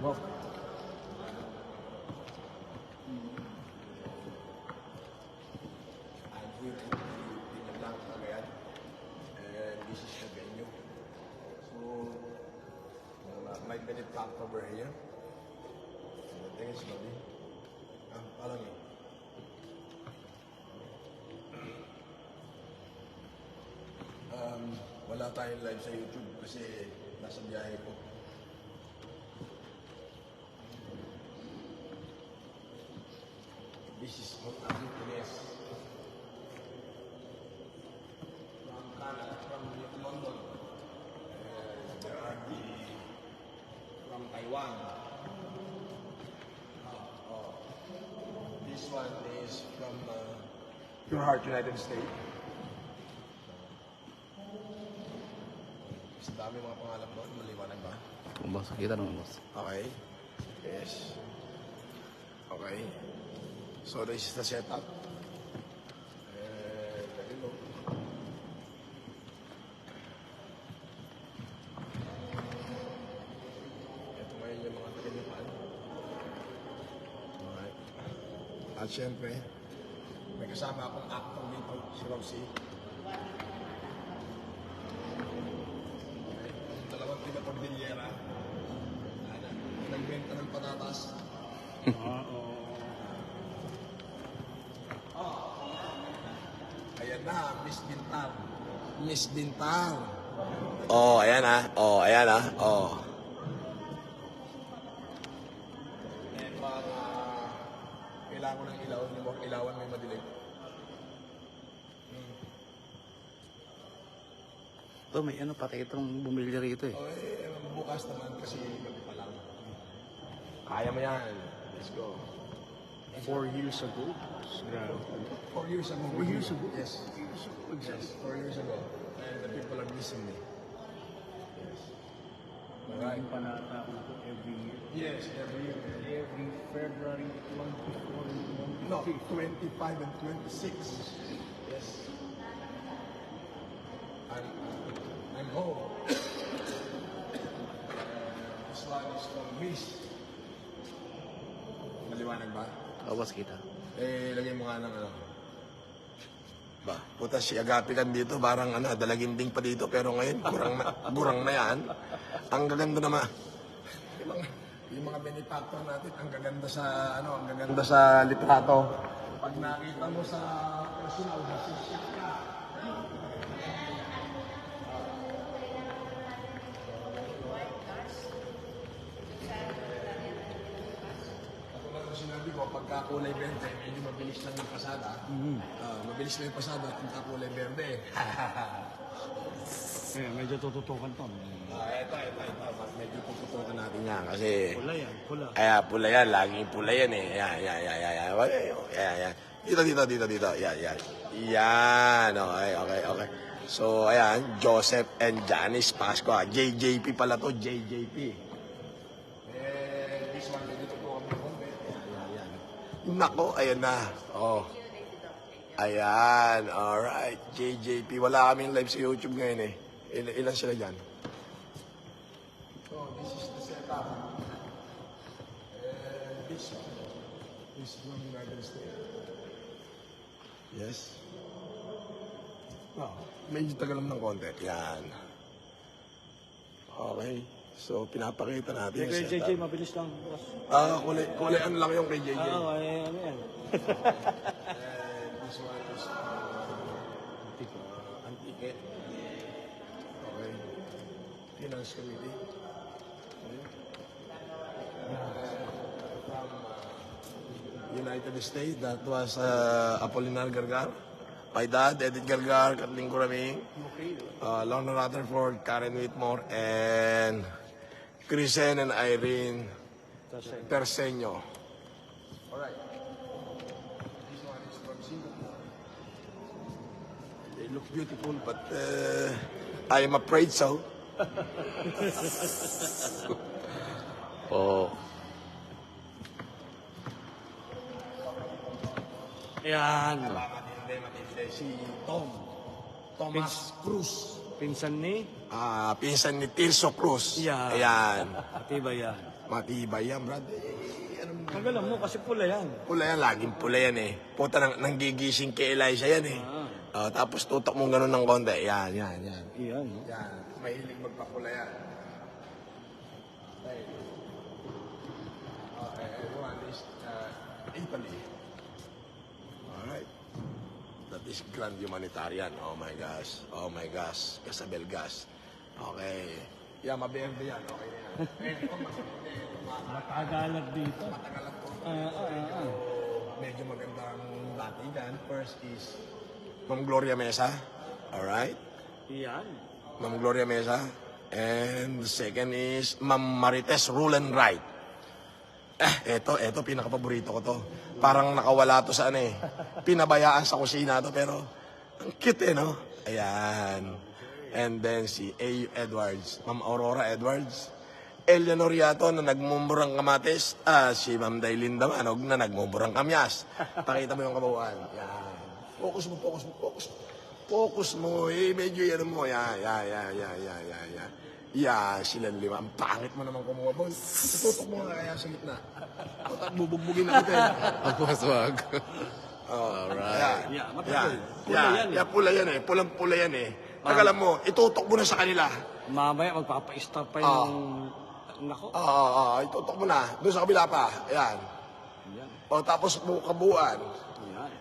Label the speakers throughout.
Speaker 1: Wow.
Speaker 2: I'm here in Pinaglang, Cagayan. And this is the venue. So, my benefactor over here. Thanks, Bobby. Parang eh. Wala tayong live sa YouTube kasi nasa biyahe ko. This is Mount Aguilines. From Canada, from London. There are from Taiwan. This one is from Pure Heart, United States. Sa dami mga pangalan doon, maliwanag ba?
Speaker 1: Boss, kita naman, boss.
Speaker 2: Okay. Yes. Okay. So this is the setup. Ito ngayon yung mga taga-Japan. Alright. At syempre, may kasama akong actor dito, si Rosie. Dalawang pinapagdilyera. Nagbenta ng patatas. Ayan na, Miss Bintar. Miss Bintar. Oh, ayan ah. Oh, ayan ah. Oh. Eh, para kailangan ko ng ilaw. Ilawan may madilim.
Speaker 1: Ito, may ano, pati itong bumili rito eh.
Speaker 2: Okay, bukas naman kasi gabi pa lang. Kaya mo yan. Let's go.
Speaker 3: 4 years ago.
Speaker 2: 4 years ago.
Speaker 3: 4 years ago.
Speaker 2: Yes. Yes, 4 years ago. And the people are missing me. Yes. Alright.
Speaker 3: Naging panata ako na every year.
Speaker 2: Yes, every year.
Speaker 3: Every February 24 and 25.
Speaker 2: No, 25 and 26. Yes. I'm home. This one is from Greece. Maliwanag ba?
Speaker 1: Oh, boss, kita.
Speaker 2: Eh, lagay mo nga ng ano. Ba, puta si Agapitan dito, parang ano, dalaginding pa dito, pero ngayon, gurang na yan. Ang gaganda naman. Yung mga benefactor natin, ang gaganda sa, ano, ang gaganda sa litrato. Pag nakita mo sa personal, masisyak ka. Sinabi ko, pagka kulay verde, medyo mabilis lang yung pasada. Mabilis lang yung pasada at pagka kulay verde.
Speaker 3: Eh, medyo tututukan to.
Speaker 2: Ito. Medyo puputukan natin yan kasi...
Speaker 3: Pula yan, pula.
Speaker 2: Pula yan. Laging pula yan eh. Yan. Dito. Yan. Yan. Okay. So, ayan. Joseph and Janice Pascua. JJP pala to. JJP. This one, dito po kami. Yan. Nako, ayan na. Oh. Ayan. Alright. JJP. Wala kaming live sa YouTube ngayon eh. Ilan sila dyan? So, this is the setup. This is from the United States. Yes. Oh, medyo tagal ng konti. Yan. Okay. So, pinapakita natin yung
Speaker 3: Kay
Speaker 2: setup.
Speaker 3: JJ, mabilis lang. Boss.
Speaker 2: Kulay ano lang yung kay JJ.
Speaker 3: Ano yan?
Speaker 2: This one is antique. Okay. Finance Committee. From United States, that was Apolinar Gargar. My dad, Edith Gargar, Kathleen Kuraming, Lorna Rutherford, Karen Whitmore, and Krisen and Irene Terseño. Alright. This one is from Singapore. They look beautiful, but I am afraid so.
Speaker 1: Oh.
Speaker 3: Ayan.
Speaker 2: Matindi. Si Thomas Cruz.
Speaker 3: Pinsan ni?
Speaker 2: Pinsan ni Tirso Cruz.
Speaker 3: Yeah.
Speaker 2: Ayan.
Speaker 3: Matibay yan.
Speaker 2: Matibay yan, brad.
Speaker 3: Magalang mo kasi pula yan.
Speaker 2: Pula yan, laging pula yan eh. Puta nanggigising kay Eliza yan eh. Tapos tutok mo ganun ng konti. Yan.
Speaker 3: Yan.
Speaker 2: Yan. Mahilig magpapula yan. Okay, everyone is Italy. Alright. That is Grand Humanitarian. Oh my gosh. Casabel gas. Okay. Yeah, maberde yan. Okay na yan.
Speaker 3: Matagalag dito.
Speaker 2: Matagalan po. Medyo magandang batigan. First is Ma'am Gloria Mesa. Alright.
Speaker 3: Yan.
Speaker 2: Ma'am Gloria Mesa. And the second is Ma'am Marites Rulenright. Eto, pinaka-paborito ko to. Parang nakawala to sa ano eh. Pinabayaan sa kusina to, pero ang cute eh, no? Ayan. And then si A.U. Edwards. Ma'am Aurora Edwards. Eleanor Yato na nagmumurang kamatis. Si Ma'am Dailin Damanog na nagmumurang kamyas. Pakita mo yung kabuuan. Yan. Focus mo. Medyo yan mo. Yan. Silang lima. Ang pangit mo naman kumuha, boss. Tutok mo nga kaya sa gitna. Bubugbugin na kita eh.
Speaker 1: Wag. Alright.
Speaker 2: Pula yan eh. Pulang-pula yan eh. Tagalan mo, itutok mo na sa kanila.
Speaker 3: Mamaya magpapa-stop pa yung... Nako.
Speaker 2: Itutok mo na. Doon sa kabila pa. Ayan. Tapos kabuuan.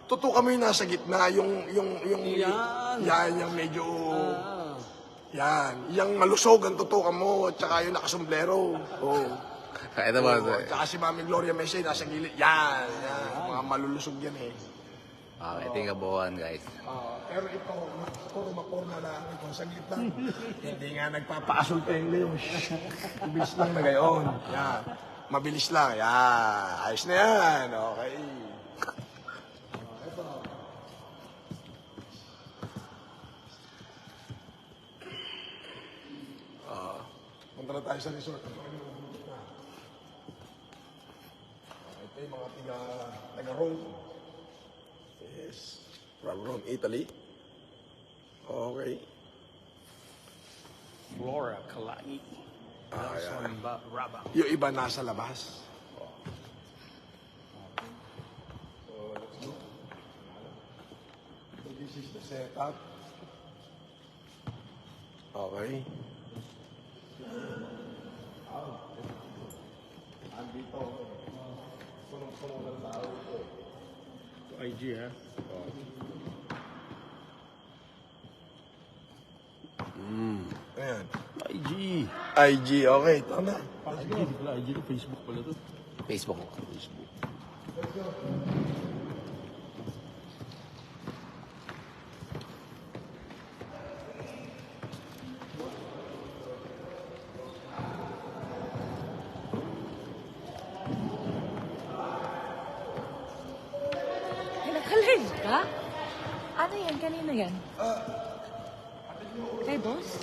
Speaker 2: Tutukan mo yung nasa gitna, yung yung medyo, yung malusog ang tutukan mo, tsaka yung nakasomblero.
Speaker 1: Ito ba?
Speaker 2: Tsaka si Mami Gloria Mesa, nasa gilid. Yan. Mga malulusog yan eh.
Speaker 1: Ito yung kabuuan, guys.
Speaker 2: Pero ito, kurma lang ito sa gitna. Hindi nga nagpapaasul pa yung leon. Mabilis lang na gayon. Yan. Mabilis lang. Yan. Ayos na yan. Okay. Punta na tayo sa resort. Ito yung mga taga-Rome. Yes. From Rome, Italy. Okay.
Speaker 3: Flora, Kalai. Raba.
Speaker 2: Yung iba nasa labas. So this is the setup. Okay. Andito. Punong-puno ng tao ito.
Speaker 3: IG, ha?
Speaker 2: Ayan.
Speaker 3: IG.
Speaker 2: IG, okay. Tama.
Speaker 3: IG, hindi pala IG to. Facebook pala to.
Speaker 1: Facebook.
Speaker 4: Naka-live ka? Ano yan? Kanino yan? Kay boss?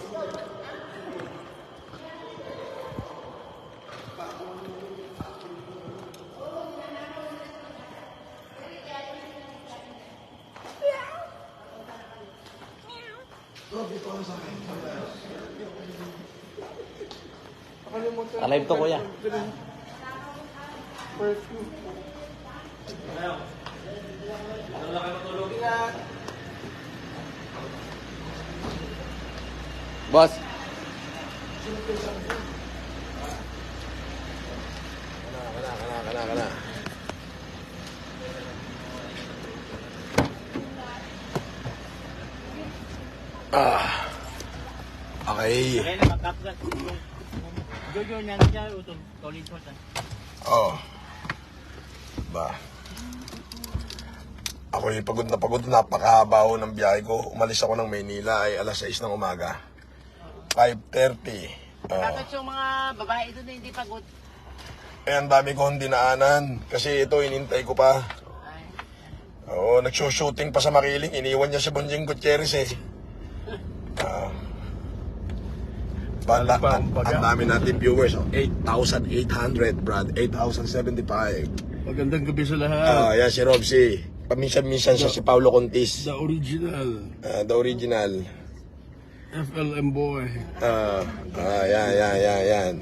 Speaker 1: Alive to, kuya. Boss.
Speaker 2: Kana. Okay.
Speaker 3: Kaya na makapgat. Jojo niya na siya. Tolin po siya.
Speaker 2: Ba. Ako'y pagod na pagod. Napakahaba ng biyahe ko. Umalis ako ng Maynila ay alas 6 ng umaga. 5:30.
Speaker 5: Dapat yung mga babae doon na hindi pagod.
Speaker 2: Ang dami kong dinaanan. Kasi ito, inintay ko pa. Nagsushooting pa sa Makiling. Iniwan niya si Bonjing Gutierrez eh. Ang dami natin viewers. 8,800, Brad. 8,075.
Speaker 3: Magandang gabi sa lahat.
Speaker 2: Yan si Robsy. Paminsan-minsan siya si Paulo Contis.
Speaker 3: The original.
Speaker 2: The original.
Speaker 6: FLM boy.
Speaker 2: Yan.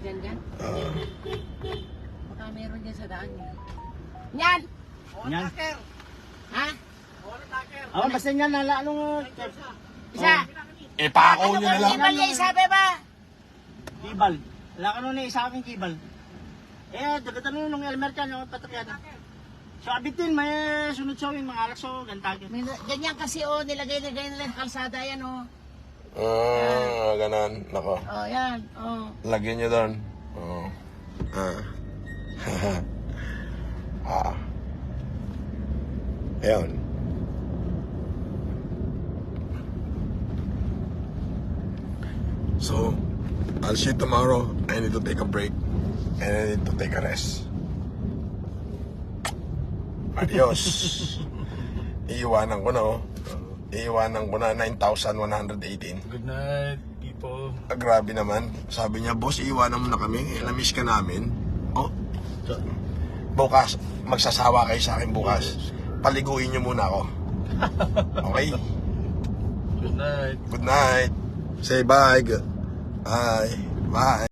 Speaker 5: Diyan, diyan. Baka meron dyan sa daan. Yan!
Speaker 3: Yan.
Speaker 5: Ha?
Speaker 3: Oh, basta yan nala anong
Speaker 5: Isa!
Speaker 2: Ipakaw
Speaker 5: Ano
Speaker 2: nyo
Speaker 5: ba
Speaker 2: na lang.
Speaker 5: yung ibal niya? Sabi ba?
Speaker 3: kibal. Wala ka nun sa akin kibal. Dagatan nun nung Elmer ka, yung patakyan. So, abitin, may sunod sa mga alak so, gantagin.
Speaker 5: Ganyan kasi nilagay nila yung kalsada yan
Speaker 2: Ganon. Nako.
Speaker 5: Oh, yan. Oh.
Speaker 2: Lagyan nyo doon. Ayun. So, I'll see you tomorrow. I need to take a break. And I need to take a rest. Adios. Iiwanan ko na, Iiwanan ko na 9,118.
Speaker 6: Good night, people.
Speaker 2: Grabe naman. Sabi niya, boss, iiwanan mo na kami. Namiss ka namin. Oh, bukas, magsasawa kayo sa akin bukas. Paliguin niyo muna ako. Okay?
Speaker 6: Good night.
Speaker 2: Good night. Say bye. Bye. Bye.